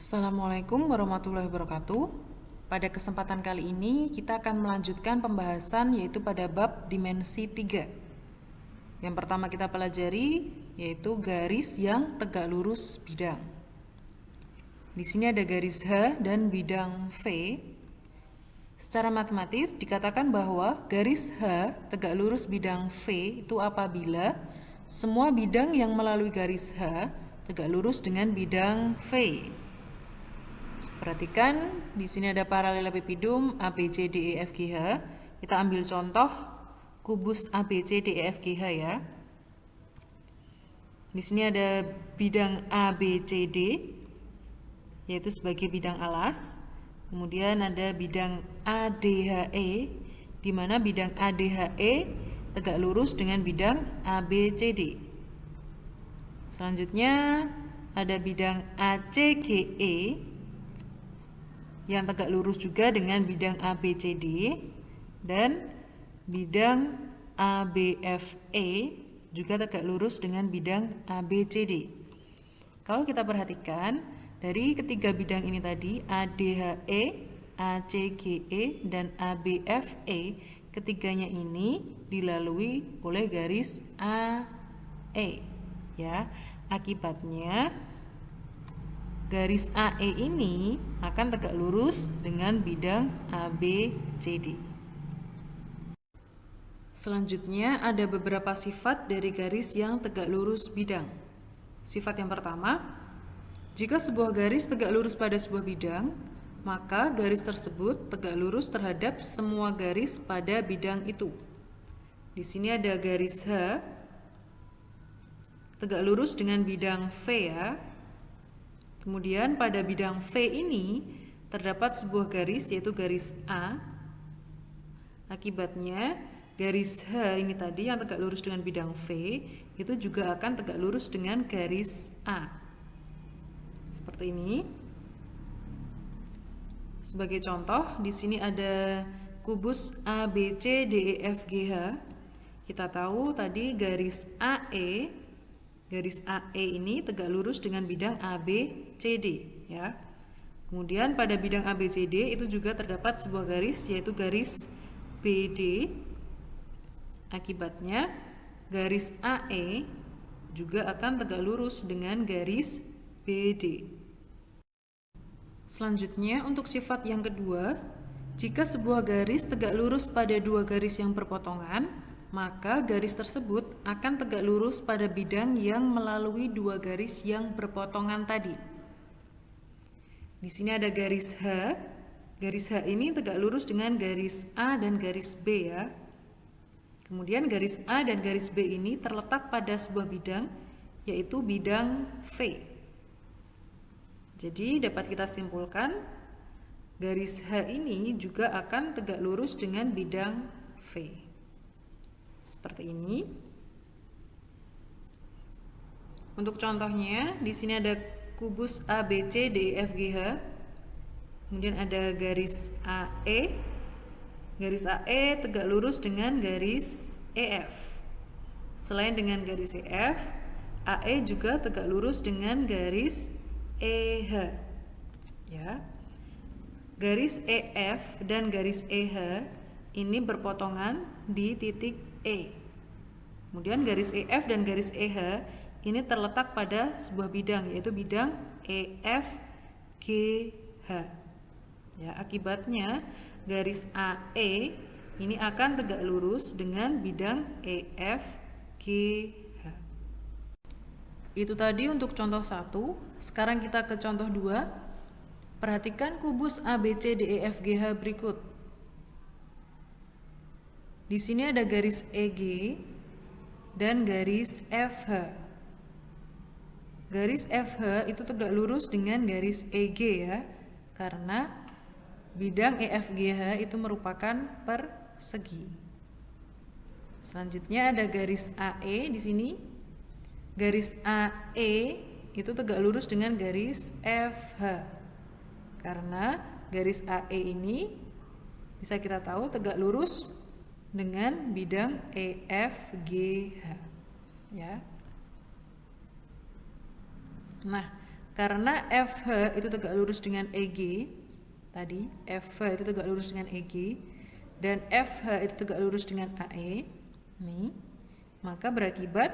Assalamualaikum warahmatullahi wabarakatuh. Pada kesempatan kali ini kita akan melanjutkan pembahasan yaitu pada bab dimensi 3. Yang pertama kita pelajari yaitu garis yang tegak lurus bidang. Di sini ada garis H dan bidang V. Secara matematis dikatakan bahwa garis H tegak lurus bidang V itu apabila semua bidang yang melalui garis H tegak lurus dengan bidang V. Perhatikan, di sini ada paralelepipedum ABCDEFGH. Kita ambil contoh kubus ABCDEFGH ya. Di sini ada bidang ABCD, yaitu sebagai bidang alas. Kemudian ada bidang ADHE, di mana bidang ADHE tegak lurus dengan bidang ABCD. Selanjutnya ada bidang ACGE, yang tegak lurus juga dengan bidang ABCD, dan bidang ABFE juga tegak lurus dengan bidang ABCD. Kalau kita perhatikan dari ketiga bidang ini tadi, ADHE, ACGE, dan ABFE, ketiganya ini dilalui oleh garis AE ya. Akibatnya garis AE ini akan tegak lurus dengan bidang ABCD. Selanjutnya ada beberapa sifat dari garis yang tegak lurus bidang. Sifat yang pertama, jika sebuah garis tegak lurus pada sebuah bidang, maka garis tersebut tegak lurus terhadap semua garis pada bidang itu. Di sini ada garis H tegak lurus dengan bidang V ya. Kemudian pada bidang V ini terdapat sebuah garis yaitu garis A. Akibatnya garis H ini tadi yang tegak lurus dengan bidang V itu juga akan tegak lurus dengan garis A. Seperti ini. Sebagai contoh, di sini ada kubus ABCDEFGH. Kita tahu tadi garis AE ini tegak lurus dengan bidang ABCD ya. Kemudian pada bidang ABCD itu juga terdapat sebuah garis yaitu garis BD. Akibatnya garis AE juga akan tegak lurus dengan garis BD. Selanjutnya untuk sifat yang kedua, jika sebuah garis tegak lurus pada dua garis yang berpotongan, maka garis tersebut akan tegak lurus pada bidang yang melalui dua garis yang berpotongan tadi. Di sini ada garis H. Garis H ini tegak lurus dengan garis A dan garis B ya. Kemudian garis A dan garis B ini terletak pada sebuah bidang, yaitu bidang V. Jadi dapat kita simpulkan, garis H ini juga akan tegak lurus dengan bidang V. Seperti ini. Untuk contohnya, di sini ada kubus ABCDEFGH. Kemudian ada garis AE. Garis AE tegak lurus dengan garis EF. Selain dengan garis EF, AE juga tegak lurus dengan garis EH. Ya. Garis EF dan garis EH ini berpotongan di titik E. Kemudian garis EF dan garis EH ini terletak pada sebuah bidang yaitu bidang EFGH. Ya, akibatnya garis AE ini akan tegak lurus dengan bidang EFGH. Itu tadi untuk contoh 1. Sekarang kita ke contoh 2. Perhatikan kubus ABCDEFGH berikut. Di sini ada garis EG dan garis FH. Garis FH itu tegak lurus dengan garis EG ya, karena bidang EFGH itu merupakan persegi. Selanjutnya ada garis AE di sini. Garis AE itu tegak lurus dengan garis FH. Karena garis AE ini bisa kita tahu tegak lurus dengan bidang EFGH ya. Nah, Karena FH itu tegak lurus dengan EG, tadi FH itu tegak lurus dengan EG, dan FH itu tegak lurus dengan AE, nih, maka berakibat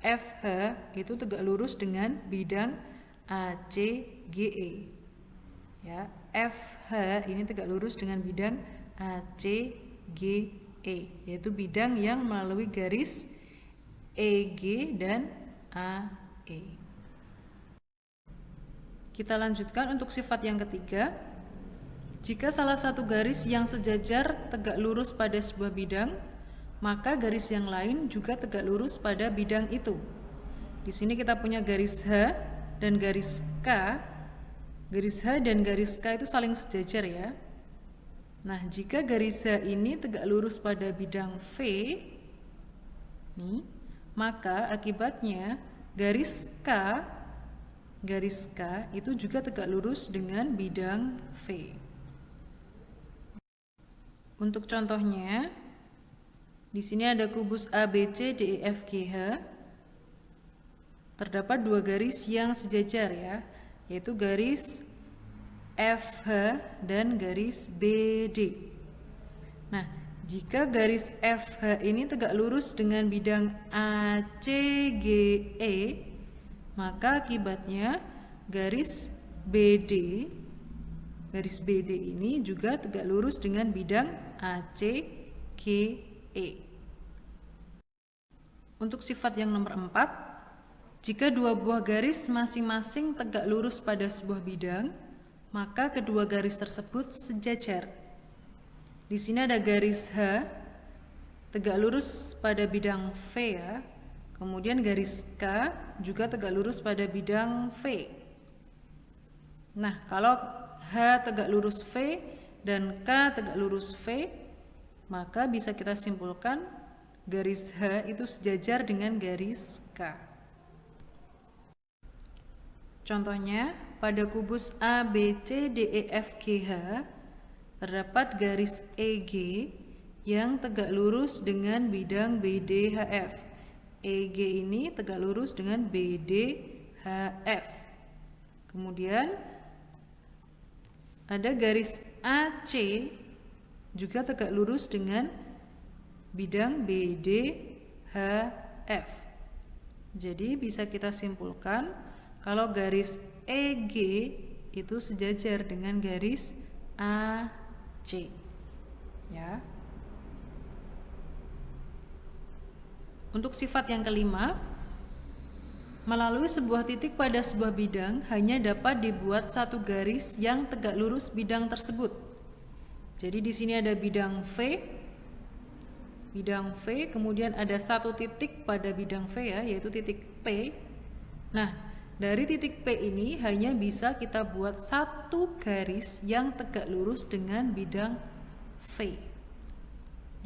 FH itu tegak lurus dengan bidang ACGE. Ya, FH ini tegak lurus dengan bidang ACGE, yaitu bidang yang melalui garis EG dan AE. Kita lanjutkan untuk sifat yang ketiga. Jika salah satu garis yang sejajar tegak lurus pada sebuah bidang, maka garis yang lain juga tegak lurus pada bidang itu. Di sini kita punya garis H dan garis K. Garis H dan garis K itu saling sejajar ya. Nah, jika garis H ini tegak lurus pada bidang V, nih, maka akibatnya garis K itu juga tegak lurus dengan bidang V. Untuk contohnya, di sini ada kubus ABC, DEF, GH. Terdapat dua garis yang sejajar ya, yaitu garis FH dan garis BD. Nah, jika garis FH ini tegak lurus dengan bidang ACGE, maka akibatnya garis BD ini juga tegak lurus dengan bidang ACGE. Untuk sifat yang nomor 4, jika dua buah garis masing-masing tegak lurus pada sebuah bidang, maka kedua garis tersebut sejajar. Di sini ada garis H tegak lurus pada bidang V ya. Kemudian garis K juga tegak lurus pada bidang V. Nah, kalau H tegak lurus V dan K tegak lurus V, maka bisa kita simpulkan garis H itu sejajar dengan garis K. Contohnya, pada kubus ABCDEFGH terdapat garis EG yang tegak lurus dengan bidang BDHF. EG ini tegak lurus dengan BDHF. Kemudian ada garis AC juga tegak lurus dengan bidang BDHF. Jadi bisa kita simpulkan kalau garis EG itu sejajar dengan garis AC. Ya. Untuk sifat yang kelima, melalui sebuah titik pada sebuah bidang hanya dapat dibuat satu garis yang tegak lurus bidang tersebut. Jadi di sini ada bidang V, kemudian ada satu titik pada bidang V ya, yaitu titik P. Nah, dari titik P ini hanya bisa kita buat satu garis yang tegak lurus dengan bidang V,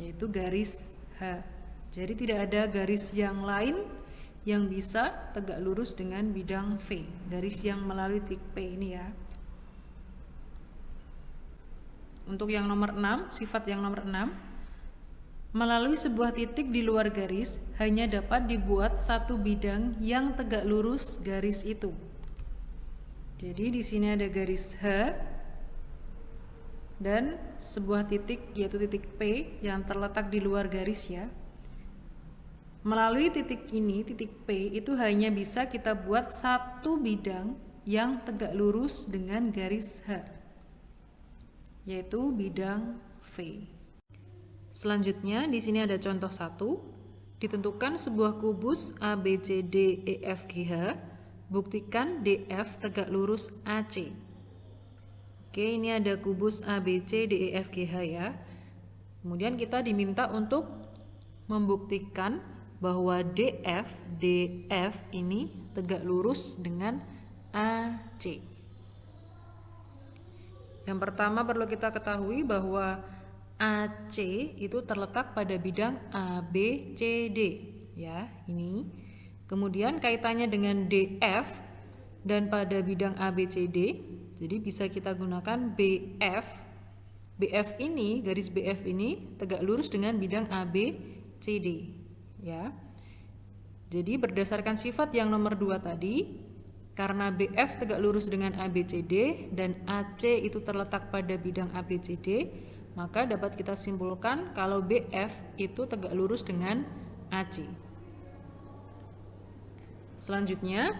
yaitu garis H. Jadi tidak ada garis yang lain yang bisa tegak lurus dengan bidang V, garis yang melalui titik P ini ya. Untuk yang nomor 6, sifat yang nomor 6, melalui sebuah titik di luar garis hanya dapat dibuat satu bidang yang tegak lurus garis itu. Jadi di sini ada garis H dan sebuah titik yaitu titik P yang terletak di luar garis ya. Melalui titik ini, titik P itu hanya bisa kita buat satu bidang yang tegak lurus dengan garis H, yaitu bidang V. Selanjutnya di sini ada contoh 1. Ditentukan sebuah kubus ABCDEFGH, buktikan DF tegak lurus AC. Oke, ini ada kubus ABCDEFGH ya. Kemudian kita diminta untuk membuktikan bahwa DF ini tegak lurus dengan AC. Yang pertama perlu kita ketahui bahwa AC itu terletak pada bidang ABCD ya, ini. Kemudian kaitannya dengan DF dan pada bidang ABCD, jadi bisa kita gunakan BF. BF ini, garis BF ini tegak lurus dengan bidang ABCD ya. Jadi berdasarkan sifat yang nomor 2 tadi, karena BF tegak lurus dengan ABCD dan AC itu terletak pada bidang ABCD, maka dapat kita simpulkan kalau BF itu tegak lurus dengan AC. Selanjutnya,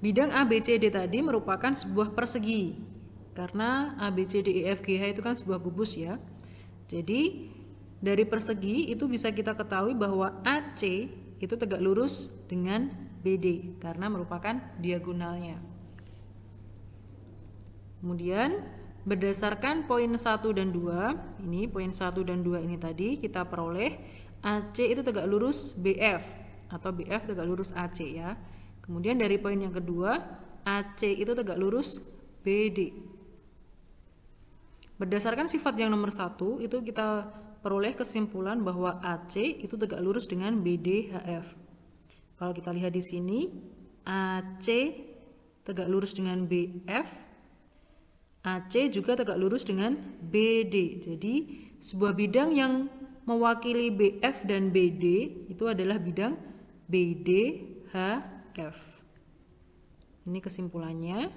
bidang ABCD tadi merupakan sebuah persegi, karena ABCDEFGH itu kan sebuah kubus ya. Jadi dari persegi itu bisa kita ketahui bahwa AC itu tegak lurus dengan BD karena merupakan diagonalnya. Kemudian berdasarkan poin 1 dan 2, ini poin 1 dan 2 ini tadi kita peroleh AC itu tegak lurus BF atau BF tegak lurus AC ya. Kemudian dari poin yang kedua, AC itu tegak lurus BD. Berdasarkan sifat yang nomor 1 itu kita peroleh kesimpulan bahwa AC itu tegak lurus dengan BDHF. Kalau kita lihat di sini, AC tegak lurus dengan BF, AC juga tegak lurus dengan BD. Jadi sebuah bidang yang mewakili BF dan BD itu adalah bidang BDHF. Ini kesimpulannya.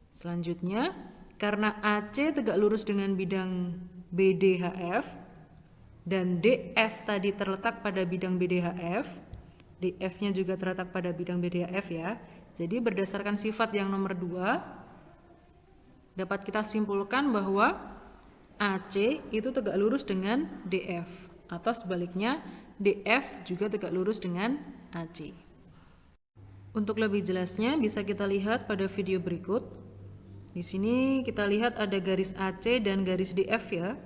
Selanjutnya, karena AC tegak lurus dengan bidang BDHF dan DF tadi terletak pada bidang BDHF, DF-nya juga terletak pada bidang BDHF ya. Jadi berdasarkan sifat yang nomor 2, dapat kita simpulkan bahwa AC itu tegak lurus dengan DF, atau sebaliknya DF juga tegak lurus dengan AC. Untuk lebih jelasnya bisa kita lihat pada video berikut. Di sini kita lihat ada garis AC dan garis DF ya.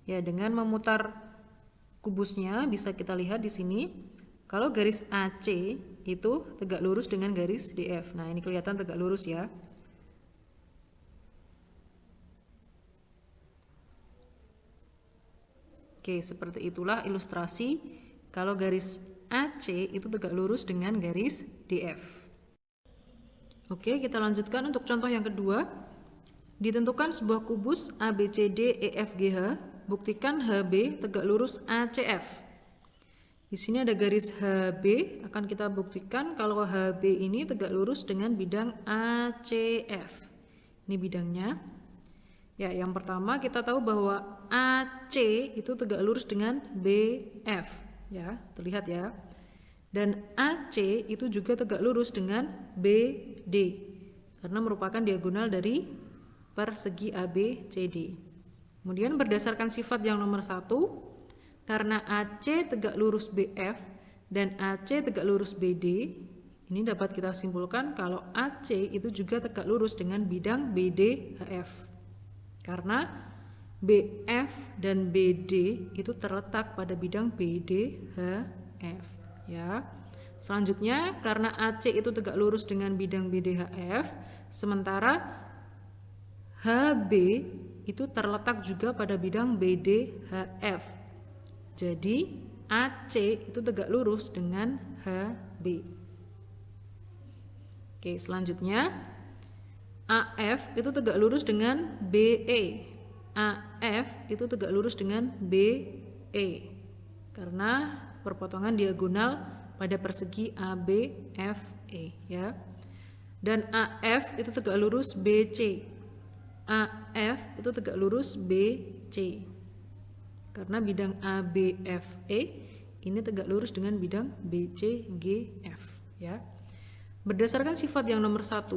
Ya, dengan memutar kubusnya bisa kita lihat di sini kalau garis AC itu tegak lurus dengan garis DF. Nah, ini kelihatan tegak lurus ya. Oke, seperti itulah ilustrasi kalau garis AC itu tegak lurus dengan garis DF. Oke, kita lanjutkan untuk contoh yang kedua. Ditentukan sebuah kubus ABCDEFGH. Buktikan HB tegak lurus ACF. Di sini ada garis HB, akan kita buktikan kalau HB ini tegak lurus dengan bidang ACF. Ini bidangnya. Ya, yang pertama kita tahu bahwa AC itu tegak lurus dengan BF, ya, terlihat ya. Dan AC itu juga tegak lurus dengan BD karena merupakan diagonal dari persegi ABCD. Kemudian berdasarkan sifat yang nomor 1, karena AC tegak lurus BF dan AC tegak lurus BD, ini dapat kita simpulkan kalau AC itu juga tegak lurus dengan bidang BDHF. Karena BF dan BD itu terletak pada bidang BDHF ya. Selanjutnya, karena AC itu tegak lurus dengan bidang BDHF, sementara HB itu terletak juga pada bidang BDHF. Jadi AC itu tegak lurus dengan HB. Oke, selanjutnya AF itu tegak lurus dengan BE. AF itu tegak lurus dengan BE karena perpotongan diagonal pada persegi ABFE ya. Dan AF itu tegak lurus BC. AF itu tegak lurus BC karena bidang ABFE ini tegak lurus dengan bidang BCGF ya. Berdasarkan sifat yang nomor 1,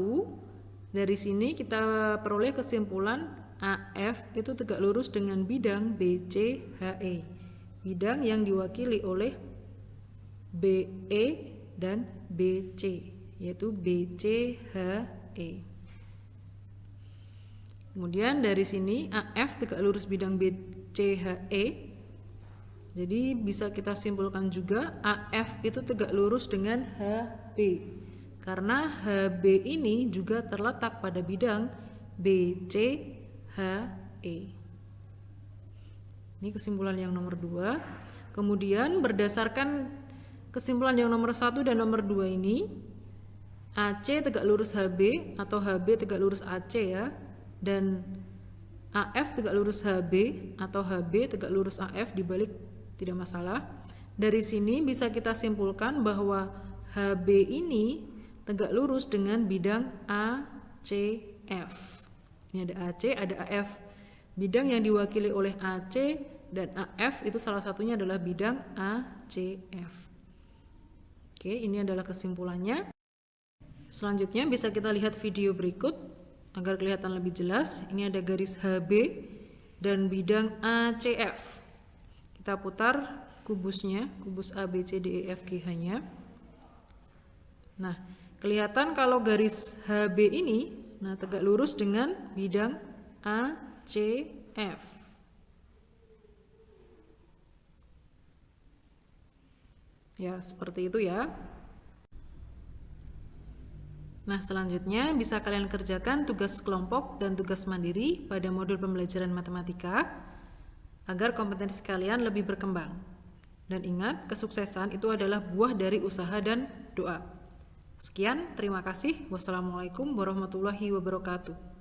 dari sini kita peroleh kesimpulan AF itu tegak lurus dengan bidang BCHE, bidang yang diwakili oleh BE dan BC, yaitu BCHE. Kemudian dari sini AF tegak lurus bidang BCHE. Jadi bisa kita simpulkan juga AF itu tegak lurus dengan HB. Karena HB ini juga terletak pada bidang BCHE. Ini kesimpulan yang nomor 2. Kemudian berdasarkan kesimpulan yang nomor 1 dan nomor 2 ini, AC tegak lurus HB atau HB tegak lurus AC ya. Dan AF tegak lurus HB atau HB tegak lurus AF dibalik tidak masalah. Dari sini bisa kita simpulkan bahwa HB ini tegak lurus dengan bidang ACF. Ini ada AC, ada AF. Bidang yang diwakili oleh AC dan AF itu salah satunya adalah bidang ACF. Oke, ini adalah kesimpulannya. Selanjutnya bisa kita lihat video berikut agar kelihatan lebih jelas. Ini ada garis HB dan bidang ACF. Kita putar kubusnya, kubus ABCDEFGH-nya. Nah, kelihatan kalau garis HB ini tegak lurus dengan bidang ACF. Ya, seperti itu ya. Nah, selanjutnya bisa kalian kerjakan tugas kelompok dan tugas mandiri pada modul pembelajaran matematika agar kompetensi kalian lebih berkembang. Dan ingat, kesuksesan itu adalah buah dari usaha dan doa. Sekian, terima kasih. Wassalamualaikum warahmatullahi wabarakatuh.